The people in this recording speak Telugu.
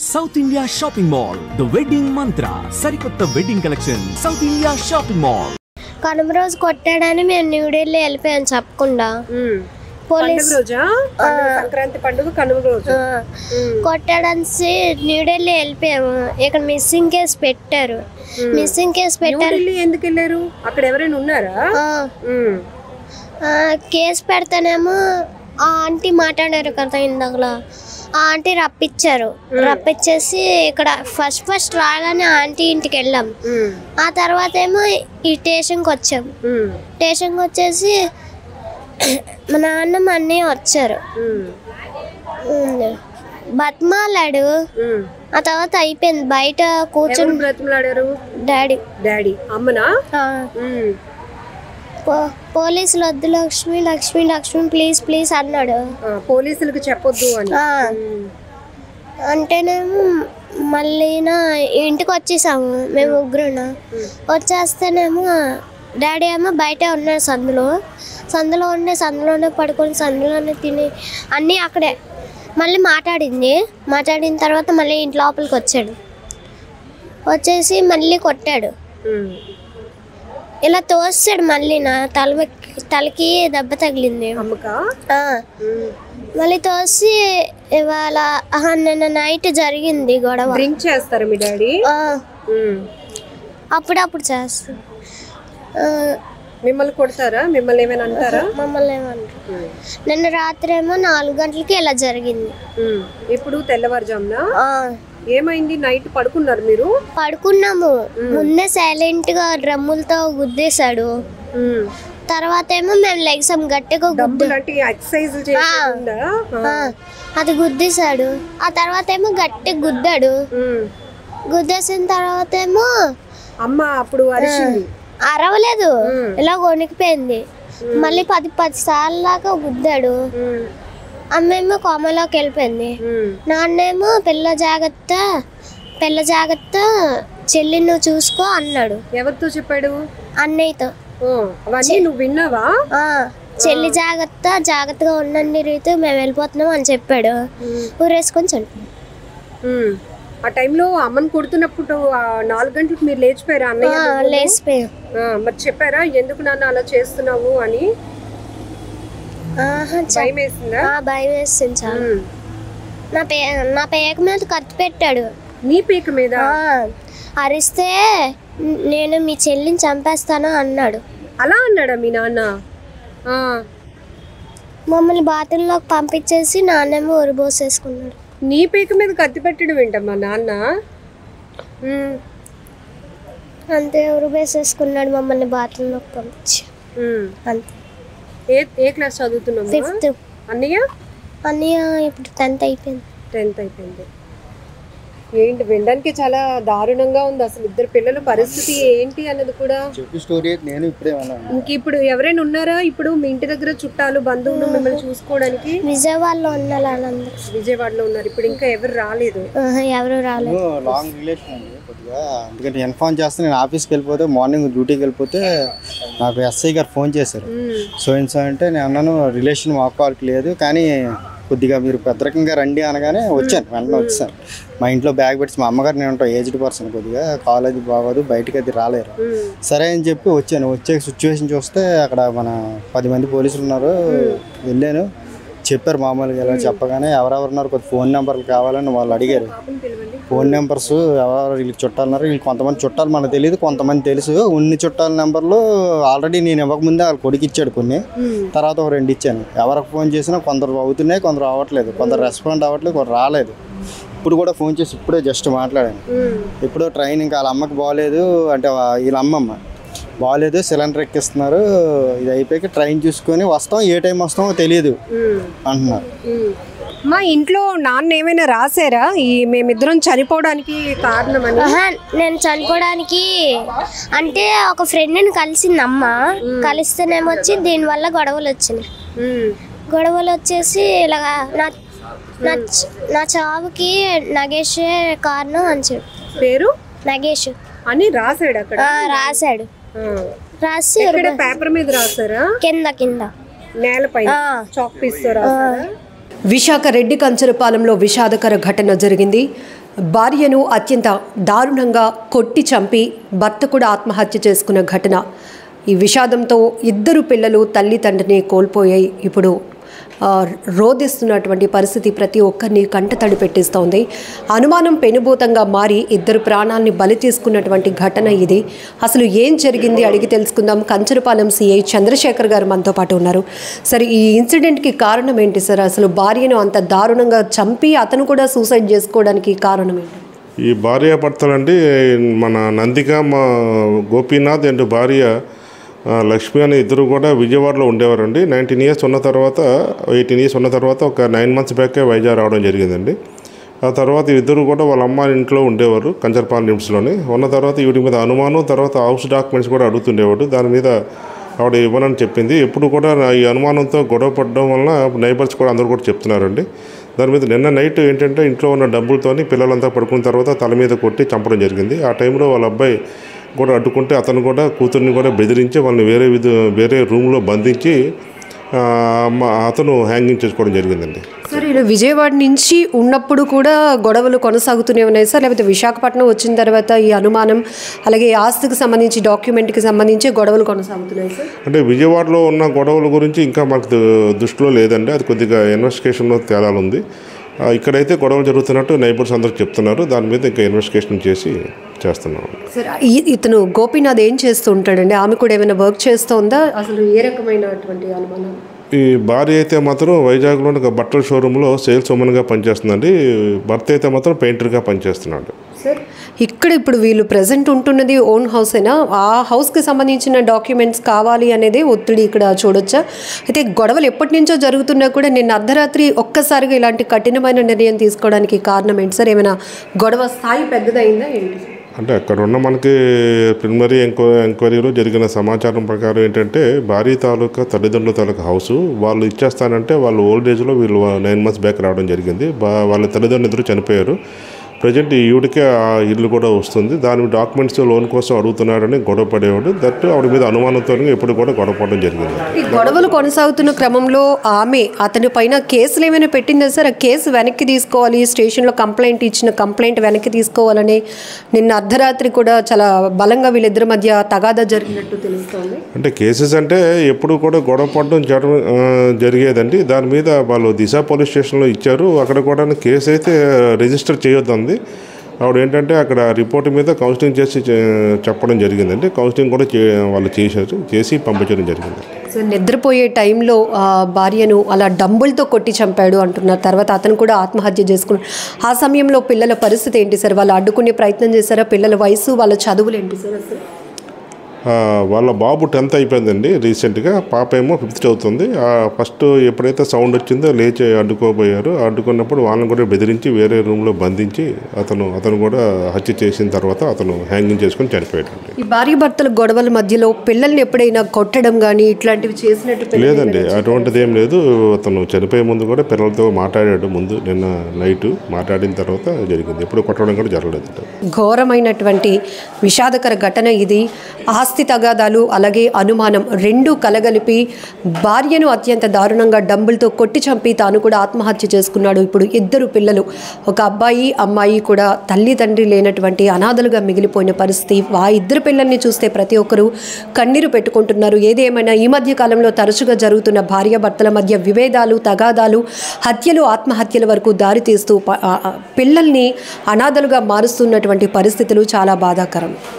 South India Shopping Mall, the wedding mantra. Sarikotta wedding collection. South India Shopping Mall. Kanuma రోజు కొట్టాడని మేము న్యూ ఢిల్లీ వెళ్ళిపోయాం చెప్పకుండా. పోలీస్ సంక్రాంతి పండుగ కనుమ రోజు కొట్టాడని న్యూ ఢిల్లీ వెళ్ళిపోయాము. ఇక్కడ మిస్సింగ్ కేసు పెట్టారు. మిస్సింగ్ కేసు పెట్టారు. ఎందుకు వెళ్ళారు? అక్కడ ఎవరైనా ఉన్నారా? కేసు పెడతానేమో ఆ ఆంటీ మాట్లాడారు కదా ఇందాకలా, ఆ ఆంటీ రప్పించేసి ఇక్కడ ఫస్ట్ రాగానే ఆంటీ ఇంటికి వెళ్ళాం. ఆ తర్వాత ఏమో ఈ స్టేషన్కి వచ్చాం. స్టేషన్కి వచ్చేసి మా నాన్న మా అన్నయ్య వచ్చారు. బతిమాలాడు. ఆ తర్వాత అయిపోయింది. బయట కూర్చొని బ్రతిమలాడారు. డాడీ అమ్మనా? పోలీసులు వద్దు లక్ష్మి లక్ష్మి లక్ష్మి ప్లీజ్ ప్లీజ్ అన్నాడు. పోలీసులకు చెప్పొద్దు అని అంటేనేమో మళ్ళీ ఇంటికి వచ్చేసాము మేము ముగ్గురు. వచ్చేస్తేనేమో డాడీ ఏమో బయట ఉన్నాడు. సందులోనే పడుకొని సందులోనే తిని అన్నీ అక్కడే. మళ్ళీ మాట్లాడిన తర్వాత మళ్ళీ ఇంటి లోపలికి వచ్చేసి మళ్ళీ కొట్టాడు. ఇలా తోస్తాడు. మళ్ళీ నా తలకి దెబ్బ తగిలింది. మళ్ళీ తోసి ఇవాళ నిన్న నైట్ జరిగింది గొడవ. డ్రింక్ చేస్తారు మీ డాడీ? అప్పుడప్పుడు చేస్తారు. మిమ్మల్ని కొడతారా? మిమ్మల్ని ఏమైనా అంటారా? మమ్మల్ని ఏమంటారు. నిన్న రాత్రి ఏమో 4 గంటలకి ఇలా జరిగింది. ఇప్పుడు తెల్లవారుజామున ఏమైంది? నైట్ పడుకున్నారు మీరు? పడుకున్నాము. ముందే సైలెంట్ గా డ్రమ్ములతో గుద్దేశాడు. తర్వాత ఏమో మేము లెగ్సాం గట్టిగా అది గుద్దేశాడు. ఆ తర్వాత ఏమో గట్టిగా గుద్దాడు. గుద్దేసిన తర్వాత ఏమో అమ్మ అప్పుడు అరవలేదు, ఇలా వణికిపోయింది. మళ్ళీ 10 సార్లు దాకా గుద్దాడు. అమ్మేమో కోమలోకి వెళ్ళిపోయింది. నాన్నేమో పిల్ల జాగ్రత్త చెల్లి నువ్వు చూసుకో అన్నాడు. ఎవరితో చెప్పాడు? అన్నయ్యతో. నువ్వు విన్నావా? చెల్లి జాగ్రత్తగా ఉండండి రీతు, మేము వెళ్ళిపోతున్నాం అని చెప్పాడు. ఊరేసుకొని చనిపోయాడు. ఆ టైంలో అమ్మని కొడుతున్నప్పుడు 4 గంటలకు మీరు లేచిపోయారా? అన్నయ్య లేచిపోయాం. మరి చెప్పారా ఎందుకు నాన్న అలా చేస్తున్నావు అని? భయం వేసిందా? భయం వేస్తుంది చాలా. నా పేక మీద కత్తి పెట్టాడు. నీ పేక మీద? అరిస్తే నేను మీ చెల్లిని చంపేస్తాను అన్నాడు. అలా అన్నాడా మీ నాన్న? మమ్మల్ని బాత్రూంలోకి పంపించేసి నాన్నేమో ఉరిబోసేసుకున్నాడు. నీ పేక మీద కత్తి పెట్టడం ఏంటమ్మా నాన్న? అంతే, ఉరిబోసేసుకున్నాడు మమ్మల్ని బాత్రూంలోకి పంపించి. అంతే. ఏ క్లాస్ చదువుతున్నావు? 5th. అన్నయ్య ఇప్పుడు 10th అయిపోయింది. ఏంటి వినడానికి చాలా దారుణంగా ఉంది అసలు. ఇద్దరు పిల్లల పరిస్థితి ఏంటి అన్నది కూడా ఇంక ఇప్పుడు ఎవరైనా ఉన్నారా ఇప్పుడు మీ ఇంటి దగ్గర? చుట్టాలు బంధువులు మిమ్మల్ని చూసుకోవడానికి? విజయవాడలో ఉన్నారు. ఇప్పుడు ఇంకా ఎవరు రాలేదు? లాంగ్ రిలేషన్ అండి కొద్దిగా. ఎందుకంటే ఇన్ఫార్మ్ చేస్తే నేను ఆఫీస్కి వెళ్ళిపోతే, మార్నింగ్ డ్యూటీకి వెళ్ళిపోతే నాకు ఎస్ఐ గారు ఫోన్ చేశారు. సో అంటే నేను అన్నాను రిలేషన్ మాకు వాళ్ళకి లేదు, కానీ కొద్దిగా మీరు పెద్దరకంగా రండి అనగానే వెంటనే వచ్చాను. మా ఇంట్లో బ్యాగ్ పెట్టి, మా అమ్మగారు నేను ఉంటాను, ఏజ్డ్ పర్సన్, కొద్దిగా కాలేజీ బాగోదు, బయటకి అది రాలేరు. సరే అని చెప్పి వచ్చే సిచ్యువేషన్ చూస్తే అక్కడ మన 10 మంది పోలీసులు ఉన్నారు. వెళ్ళాను, చెప్పారు మామూలుగా. ఇలా చెప్పగానే ఎవరెవరున్నారు కొద్ది ఫోన్ నెంబర్లు కావాలని వాళ్ళు అడిగారు. ఫోన్ నెంబర్స్ ఎవరెవరు వీళ్ళకి చుట్టాలన్నారు. వీళ్ళు కొంతమంది చుట్టాలు మనకు తెలియదు, కొంతమంది తెలుసు. ఉన్ని చుట్టాల నెంబర్లు ఆల్రెడీ నేను ఇవ్వకముందే వాళ్ళు కొడుకు ఇచ్చాడు కొన్ని, తర్వాత ఒక 2 ఇచ్చాను. ఎవరికి ఫోన్ చేసినా కొందరు అవుతున్నాయి, కొందరు అవ్వట్లేదు, కొందరు రెస్పాండ్ అవ్వట్లేదు, కొందరు రాలేదు. ఇప్పుడు కూడా ఫోన్ చేసి ఇప్పుడే జస్ట్ మాట్లాడాను. ఇప్పుడు ట్రైన్ ఇంకా వాళ్ళ అమ్మకి బాగోలేదు అంటే, వీళ్ళ అమ్మమ్మ బాగోలేదు, సిలిండర్ ఎక్కిస్తున్నారు, ఇది అయిపోయాక ట్రైన్ చూసుకొని వస్తాం, ఏ టైం వస్తామో తెలియదు అంటున్నారు. మా ఇంట్లో నాన్న ఏమైనా రాసారా మేమిద్దరం చనిపోవడానికి కారణమని? నేను చనిపోవడానికి అంటే ఒక ఫ్రెండ్ని కలిసింది అమ్మ. కలిస్తేనేమో వచ్చి దీనివల్ల గొడవలు వచ్చినాయి. గొడవలు వచ్చేసి ఇలాగా నా చావుకి నగేషే కారణం అని చెప్పి. పేరు నగేష్ అని రాసాడు అక్కడ? రాసాడు. రాసి పేపర్ మీద రాసారా? కింద నేలపై చాక్ పీస్ తో రాసారా? విశాఖ రెడ్డి కంచరపాలెంలో విషాదకర ఘటన జరిగింది. భార్యను అత్యంత దారుణంగా కొట్టి చంపి భర్త కూడా ఆత్మహత్య చేసుకున్న ఘటన. ఈ విషాదంతో ఇద్దరు పిల్లలు తల్లి తండ్రిని కోల్పోయాయి. ఇప్పుడు రోధిస్తున్నటువంటి పరిస్థితి ప్రతి ఒక్కరిని కంటతడి పెట్టిస్తోంది. అనుమానం పెనుభూతంగా మారి ఇద్దరు ప్రాణాలని బలి తీసుకున్నటువంటి ఘటన ఇది. అసలు ఏం జరిగింది అడిగి తెలుసుకుందాం. కంచరపాలెం సిఐ చంద్రశేఖర్ గారు మనతో పాటు ఉన్నారు. సరే, ఈ ఇన్సిడెంట్కి కారణం ఏంటి సార్? అసలు భార్యను అంత దారుణంగా చంపి అతను కూడా సూసైడ్ చేసుకోవడానికి కారణం ఏంటి? ఈ భార్యాభర్తలండి మన నందిక మా గోపీనాథ్ అండ్ భార్య లక్ష్మి అనే ఇద్దరు కూడా విజయవాడలో ఉండేవారండి. 18 ఇయర్స్ ఉన్న తర్వాత 18 ఇయర్స్ ఉన్న తర్వాత ఒక 9 months బ్యాకే వైజాగ్ రావడం జరిగిందండి. ఆ తర్వాత ఇద్దరు కూడా వాళ్ళ అమ్మ ఇంట్లో ఉండేవారు కంచరపాలెం లిమిట్స్లోని. ఉన్న తర్వాత వీడి మీద అనుమానం, తర్వాత హౌస్ డాక్యుమెంట్స్ కూడా అడుగుతుండేవాడు. దాని మీద ఆవిడ ఇవ్వనని చెప్పింది. ఎప్పుడు కూడా ఈ అనుమానంతో గొడవ పడడం వలన నైబర్స్ కూడా అందరూ కూడా చెప్తున్నారండి. దాని మీద నిన్న నైట్ ఏంటంటే ఇంట్లో ఉన్న డబ్బులతోని పిల్లలంతా పడుకున్న తర్వాత తల మీద కొట్టి చంపడం జరిగింది. ఆ టైంలో వాళ్ళ అబ్బాయి కూడా అడ్డుకుంటే అతను కూడా కూతుర్ని కూడా బెదిరించి వాళ్ళని వేరే రూమ్లో బంధించి అతను హ్యాంగింగ్ చేసుకోవడం జరిగిందండి. సార్, ఇలా విజయవాడ నుంచి ఉన్నప్పుడు కూడా గొడవలు కొనసాగుతూనే ఉన్నాయి సార్, లేకపోతే విశాఖపట్నం వచ్చిన తర్వాత ఈ అనుమానం అలాగే ఆస్తికి సంబంధించి డాక్యుమెంట్కి సంబంధించి గొడవలు కొనసాగుతున్నాయి సార్? అంటే విజయవాడలో ఉన్న గొడవల గురించి ఇంకా మనకు దృష్టిలో లేదండి. అది కొద్దిగా ఇన్వెస్టిగేషన్లో తేడాలు ఉంది. ఇక్కడైతే గొడవలు జరుగుతున్నట్టు నైబర్స్ అందరూ చెప్తున్నారు. దాని మీద ఇంకా ఇన్వెస్టిగేషన్ చేసి చేస్తున్నాం. సార్, ఇతను గోపీనాథ్ ఏం చేస్తూ ఉంటాడండి? ఆమె కూడా ఏమైనా వర్క్ చేస్తుందా? అసలు ఏ రకమైనటువంటి అనుమానం? ఈ భార్య అయితే మాత్రం వైజాగ్లోని ఒక బట్టల షోరూంలో సేల్స్ ఉమెన్గా పనిచేస్తుందండి. భర్త అయితే మాత్రం పెయింటర్గా పనిచేస్తున్నాడు. సార్, ఇక్కడ ఇప్పుడు వీళ్ళు ప్రజెంట్ ఉంటున్నది ఓన్ హౌసేనా? ఆ హౌస్కి సంబంధించిన డాక్యుమెంట్స్ కావాలి అనేది ఒత్తిడి ఇక్కడ చూడొచ్చా? అయితే గొడవలు ఎప్పటి నుంచో జరుగుతున్నా కూడా నిన్న అర్ధరాత్రి ఒక్కసారిగా ఇలాంటి కఠినమైన నిర్ణయం తీసుకోవడానికి కారణం ఏంటి సార్? ఏమైనా గొడవ స్థాయి పెద్దదైందా ఏంటి? అంటే అక్కడ ఉన్న మనకి ప్రిలిమినరీ ఎంక్వైరీలో జరిగిన సమాచారం ప్రకారం ఏంటంటే భార్య తాలూకా తల్లిదండ్రుల తాలూకా హౌసు వాళ్ళు ఇచ్చేస్తానంటే వాళ్ళు ఓల్డ్ ఏజ్లో వీళ్ళు 9 months బ్యాక్ రావడం జరిగింది. వాళ్ళ తల్లిదండ్రులు ఇద్దరు చనిపోయారు. ప్రజెంట్ ఈవిడికే ఆ ఇల్లు కూడా వస్తుంది. దాని డాక్యుమెంట్స్ లోన్ కోసం అడుగుతున్నాడని గొడవ పడేవాడు. దట్ ఆవిడ మీద అనుమానంతో ఎప్పుడు కూడా గొడవ పడడం జరిగింది. ఈ గొడవలు కొనసాగుతున్న క్రమంలో ఆమె అతని పైన కేసులు ఏమైనా పెట్టిందా సార్? ఆ కేసు వెనక్కి తీసుకోవాలి, స్టేషన్లో కంప్లైంట్ ఇచ్చిన కంప్లైంట్ వెనక్కి తీసుకోవాలని నిన్న అర్ధరాత్రి కూడా చాలా బలంగా వీళ్ళిద్దరి మధ్య తగాదా జరిగినట్టు తెలుస్తోంది. అంటే కేసెస్ అంటే ఎప్పుడు కూడా గొడవ పడడం జరిగేదండి. దాని మీద వాళ్ళు దిశ పోలీస్ స్టేషన్లో ఇచ్చారు. అక్కడ కూడా కేసు అయితే రిజిస్టర్ చేయొద్దండి. ఆవిడ ఏంటంటే అక్కడ రిపోర్ట్ మీద కౌన్సిలింగ్ చేసి చెప్పడం జరిగిందండి. కౌన్సిలింగ్ కూడా వాళ్ళు చేసి పంపించడం జరిగింది. సో నిద్రపోయే టైంలో భార్యను అలా డంబుల్తో కొట్టి చంపాడు అంటున్నారు. తర్వాత అతను కూడా ఆత్మహత్య చేసుకున్నాడు. ఆ సమయంలో పిల్లల పరిస్థితి ఏంటి సార్? వాళ్ళు అడ్డుకునే ప్రయత్నం చేశారా? పిల్లల వయసు, వాళ్ళ చదువులు ఏంటి సార్ అసలు? వాళ్ళ బాబు 10th అయిపోయిందండి రీసెంట్గా. పాప ఏమో 5th చదువుతుంది. ఫస్ట్ ఎప్పుడైతే సౌండ్ వచ్చిందో లేచి అడ్డుకోబోయారు. అడ్డుకున్నప్పుడు వాళ్ళని కూడా బెదిరించి వేరే రూమ్లో బంధించి అతను కూడా హత్య చేసిన తర్వాత అతను హ్యాంగింగ్ చేసుకుని చనిపోయాడు. ఈ భార్య భర్తల గొడవల మధ్యలో పిల్లల్ని ఎప్పుడైనా కొట్టడం కానీ ఇట్లాంటివి చేసినట్టు? లేదండి, అటువంటిది ఏం లేదు. అతను చనిపోయే ముందు కూడా పిల్లలతో మాట్లాడాడు. ముందు నిన్న నైట్ మాట్లాడిన తర్వాత జరిగింది. ఎప్పుడు కొట్టడం కూడా జరగలేదు. ఘోరమైనటువంటి విషాదకర ఘటన ఇది. ఆస్తి తగాదాలు అలాగే అనుమానం రెండూ కలగలిపి భార్యను అత్యంత దారుణంగా డంబుల్తో కొట్టి చంపి తాను కూడా ఆత్మహత్య చేసుకున్నాడు. ఇప్పుడు ఇద్దరు పిల్లలు, ఒక అబ్బాయి అమ్మాయి కూడా తల్లి తండ్రి లేనటువంటి అనాథలుగా మిగిలిపోయిన పరిస్థితి. ఆ ఇద్దరు పిల్లల్ని చూస్తే ప్రతి ఒక్కరూ కన్నీరు పెట్టుకుంటున్నారు. ఏదేమైనా ఈ మధ్య కాలంలో తరచుగా జరుగుతున్న భార్యాభర్తల మధ్య విభేదాలు, తగాదాలు, హత్యలు, ఆత్మహత్యల వరకు దారితీస్తూ పిల్లల్ని అనాథలుగా మారుస్తున్నటువంటి పరిస్థితులు చాలా బాధాకరం.